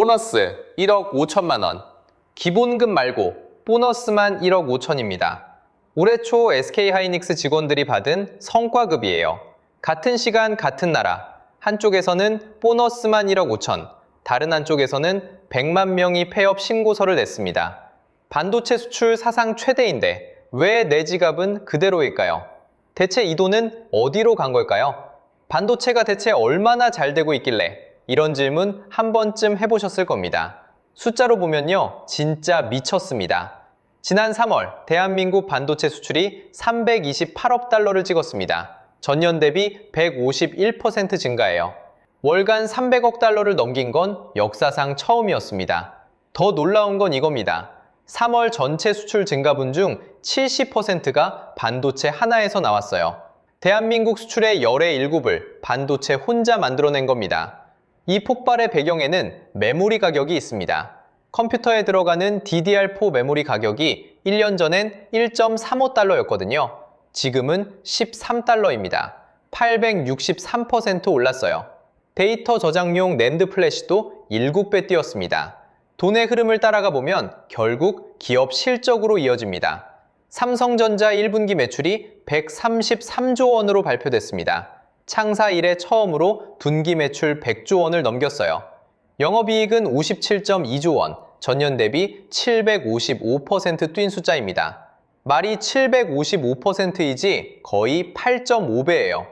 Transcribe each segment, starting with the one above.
보너스 1억 5천만 원, 기본급 말고 보너스만 1억 5천입니다. 올해 초 SK하이닉스 직원들이 받은 성과급이에요. 같은 시간 같은 나라, 한쪽에서는 보너스만 1억 5천, 다른 한쪽에서는 100만 명이 폐업 신고서를 냈습니다. 반도체 수출 사상 최대인데 왜 내 지갑은 그대로일까요? 대체 이 돈은 어디로 간 걸까요? 반도체가 대체 얼마나 잘 되고 있길래 이런 질문 한 번쯤 해보셨을 겁니다. 숫자로 보면요, 진짜 미쳤습니다. 지난 3월 대한민국 반도체 수출이 328억 달러를 찍었습니다. 전년 대비 151% 증가예요. 월간 300억 달러를 넘긴 건 역사상 처음이었습니다. 더 놀라운 건 이겁니다. 3월 전체 수출 증가분 중 70%가 반도체 하나에서 나왔어요. 대한민국 수출의 열의 7을 반도체 혼자 만들어낸 겁니다. 이 폭발의 배경에는 메모리 가격이 있습니다. 컴퓨터에 들어가는 DDR4 메모리 가격이 1년 전엔 1.35달러였거든요. 지금은 13달러입니다. 863% 올랐어요. 데이터 저장용 낸드 플래시도 7배 뛰었습니다. 돈의 흐름을 따라가 보면 결국 기업 실적으로 이어집니다. 삼성전자 1분기 매출이 133조 원으로 발표됐습니다. 창사 이래 처음으로 분기 매출 100조 원을 넘겼어요. 영업이익은 57.2조 원, 전년 대비 755% 뛴 숫자입니다. 말이 755%이지 거의 8.5배예요.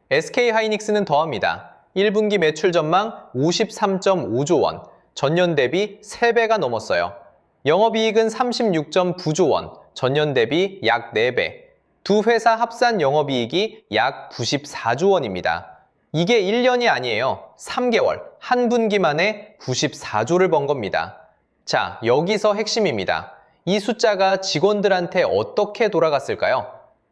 SK하이닉스는 더합니다. 1분기 매출 전망 53.5조 원, 전년 대비 3배가 넘었어요. 영업이익은 36.9조 원, 전년 대비 약 4배. 두 회사 합산 영업이익이 약 94조 원입니다. 이게 1년이 아니에요. 3개월, 한 분기 만에 94조를 번 겁니다. 자, 여기서 핵심입니다. 이 숫자가 직원들한테 어떻게 돌아갔을까요?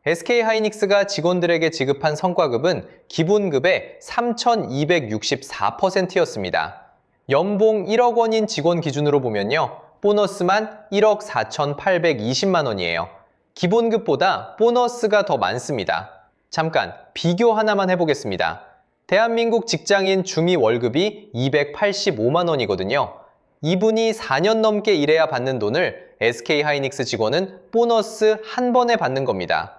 SK하이닉스가 직원들에게 지급한 성과급은 기본급의 3,264%였습니다. 연봉 1억 원인 직원 기준으로 보면요, 보너스만 1억 4,820만 원이에요. 기본급보다 보너스가 더 많습니다. 잠깐 비교 하나만 해보겠습니다. 대한민국 직장인 중위 월급이 285만 원이거든요. 이분이 4년 넘게 일해야 받는 돈을 SK하이닉스 직원은 보너스 한 번에 받는 겁니다.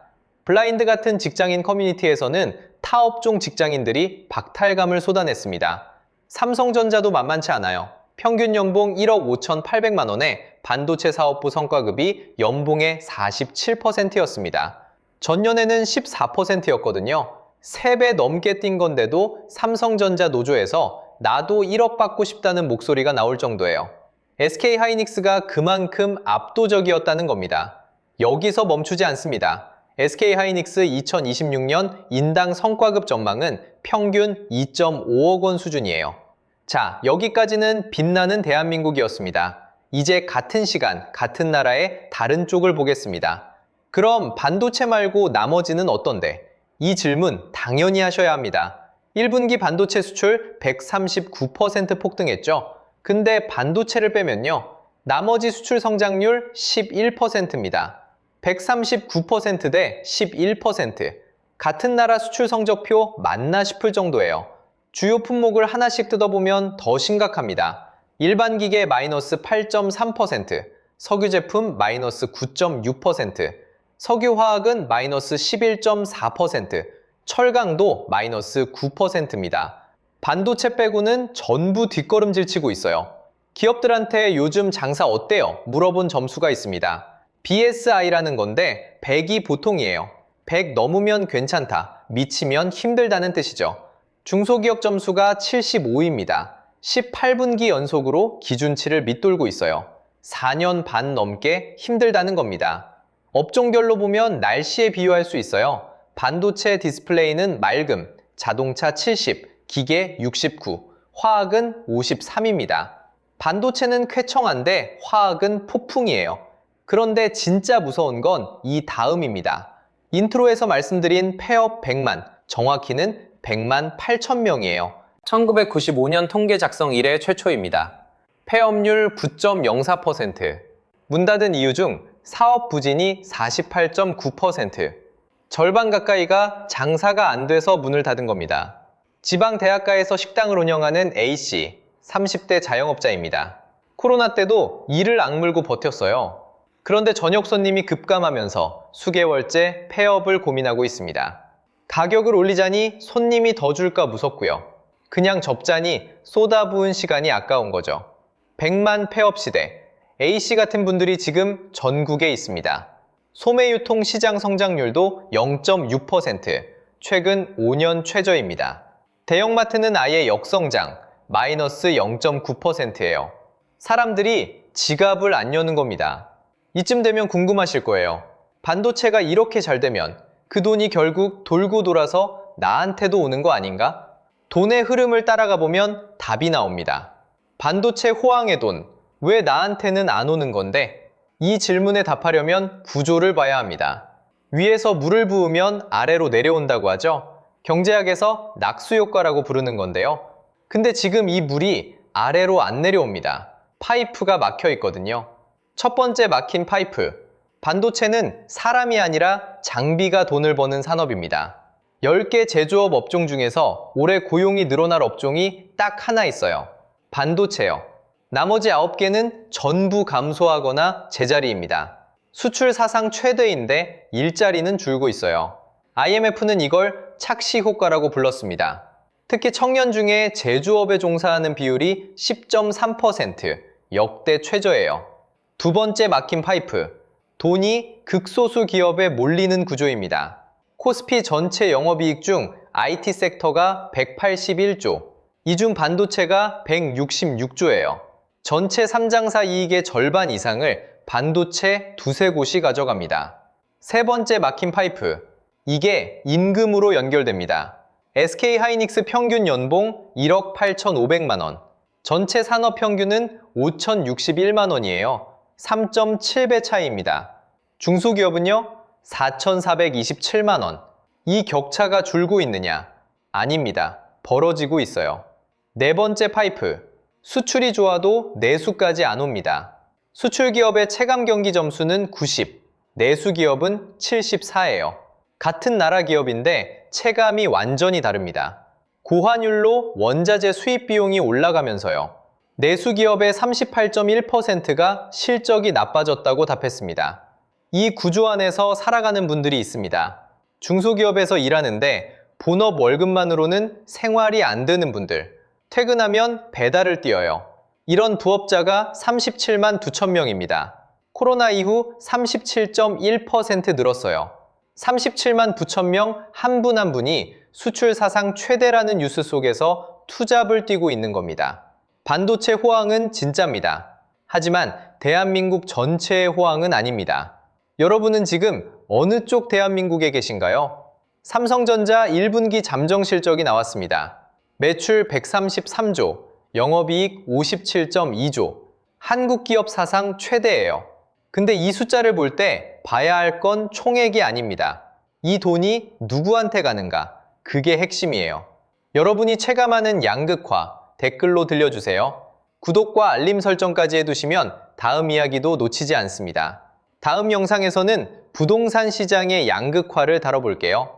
블라인드 같은 직장인 커뮤니티에서는 타 업종 직장인들이 박탈감을 쏟아냈습니다. 삼성전자도 만만치 않아요. 평균 연봉 1억 5,800만 원에 반도체 사업부 성과급이 연봉의 47%였습니다. 전년에는 14%였거든요. 3배 넘게 뛴 건데도 삼성전자 노조에서 나도 1억 받고 싶다는 목소리가 나올 정도예요. SK하이닉스가 그만큼 압도적이었다는 겁니다. 여기서 멈추지 않습니다. SK하이닉스 2026년 인당 성과급 전망은 평균 2.5억 원 수준이에요. 자, 여기까지는 빛나는 대한민국이었습니다. 이제 같은 시간, 같은 나라의 다른 쪽을 보겠습니다. 그럼 반도체 말고 나머지는 어떤데? 이 질문 당연히 하셔야 합니다. 1분기 반도체 수출 139% 폭등했죠? 근데 반도체를 빼면요, 나머지 수출 성장률 11%입니다. 139% 대 11%. 같은 나라 수출 성적표 맞나 싶을 정도예요. 주요 품목을 하나씩 뜯어보면 더 심각합니다. 일반 기계 마이너스 8.3%, 석유 제품 마이너스 9.6%, 석유화학은 마이너스 11.4%, 철강도 마이너스 9%입니다. 반도체 빼고는 전부 뒷걸음질 치고 있어요. 기업들한테 요즘 장사 어때요? 물어본 점수가 있습니다. BSI라는 건데 100이 보통이에요. 100 넘으면 괜찮다, 미치면 힘들다는 뜻이죠. 중소기업 점수가 75입니다. 18분기 연속으로 기준치를 밑돌고 있어요. 4년 반 넘게 힘들다는 겁니다. 업종별로 보면 날씨에 비유할 수 있어요. 반도체 디스플레이는 맑음, 자동차 70, 기계 69, 화학은 53입니다. 반도체는 쾌청한데 화학은 폭풍이에요. 그런데 진짜 무서운 건 이 다음입니다. 인트로에서 말씀드린 폐업 100만, 정확히는 100만 8천 명이에요. 1995년 통계 작성 이래 최초입니다. 폐업률 9.04%, 문 닫은 이유 중 사업 부진이 48.9%, 절반 가까이가 장사가 안 돼서 문을 닫은 겁니다. 지방 대학가에서 식당을 운영하는 A씨, 30대 자영업자입니다. 코로나 때도 이를 악물고 버텼어요. 그런데 저녁 손님이 급감하면서 수개월째 폐업을 고민하고 있습니다. 가격을 올리자니 손님이 더 줄까 무섭고요. 그냥 접자니 쏟아부은 시간이 아까운 거죠. 100만 폐업 시대, A씨 같은 분들이 지금 전국에 있습니다. 소매유통 시장 성장률도 0.6%, 최근 5년 최저입니다. 대형마트는 아예 역성장, 마이너스 0.9%예요. 사람들이 지갑을 안 여는 겁니다. 이쯤 되면 궁금하실 거예요. 반도체가 이렇게 잘 되면 그 돈이 결국 돌고 돌아서 나한테도 오는 거 아닌가? 돈의 흐름을 따라가 보면 답이 나옵니다. 반도체 호황의 돈, 왜 나한테는 안 오는 건데? 이 질문에 답하려면 구조를 봐야 합니다. 위에서 물을 부으면 아래로 내려온다고 하죠? 경제학에서 낙수효과라고 부르는 건데요. 근데 지금 이 물이 아래로 안 내려옵니다. 파이프가 막혀 있거든요. 첫 번째 막힌 파이프. 반도체는 사람이 아니라 장비가 돈을 버는 산업입니다. 10개 제조업 업종 중에서 올해 고용이 늘어날 업종이 딱 하나 있어요. 반도체요. 나머지 9개는 전부 감소하거나 제자리입니다. 수출 사상 최대인데 일자리는 줄고 있어요. IMF는 이걸 착시 효과라고 불렀습니다. 특히 청년 중에 제조업에 종사하는 비율이 10.3%, 역대 최저예요. 두 번째 막힌 파이프. 돈이 극소수 기업에 몰리는 구조입니다. 코스피 전체 영업이익 중 IT 섹터가 181조, 이 중 반도체가 166조예요. 전체 3장사 이익의 절반 이상을 반도체 두세 곳이 가져갑니다. 세 번째 막힌 파이프. 이게 임금으로 연결됩니다. SK하이닉스 평균 연봉 1억 8,500만 원. 전체 산업 평균은 5,061만 원이에요. 3.7배 차이입니다. 중소기업은요? 4,427만 원. 이 격차가 줄고 있느냐? 아닙니다. 벌어지고 있어요. 네 번째 파이프. 수출이 좋아도 내수까지 안 옵니다. 수출기업의 체감 경기 점수는 90, 내수기업은 74예요. 같은 나라 기업인데 체감이 완전히 다릅니다. 고환율로 원자재 수입 비용이 올라가면서요. 내수기업의 38.1%가 실적이 나빠졌다고 답했습니다. 이 구조 안에서 살아가는 분들이 있습니다. 중소기업에서 일하는데 본업 월급만으로는 생활이 안 되는 분들, 퇴근하면 배달을 뛰어요. 이런 부업자가 37만 9천 명입니다. 코로나 이후 37.1% 늘었어요. 37만 9천 명 한 분 한 분이 수출 사상 최대라는 뉴스 속에서 투잡을 뛰고 있는 겁니다. 반도체 호황은 진짜입니다. 하지만 대한민국 전체의 호황은 아닙니다. 여러분은 지금 어느 쪽 대한민국에 계신가요? 삼성전자 1분기 잠정 실적이 나왔습니다. 매출 133조, 영업이익 57.2조, 한국 기업 사상 최대예요. 근데 이 숫자를 볼 때 봐야 할 건 총액이 아닙니다. 이 돈이 누구한테 가는가? 그게 핵심이에요. 여러분이 체감하는 양극화, 댓글로 들려주세요. 구독과 알림 설정까지 해두시면 다음 이야기도 놓치지 않습니다. 다음 영상에서는 부동산 시장의 양극화를 다뤄볼게요.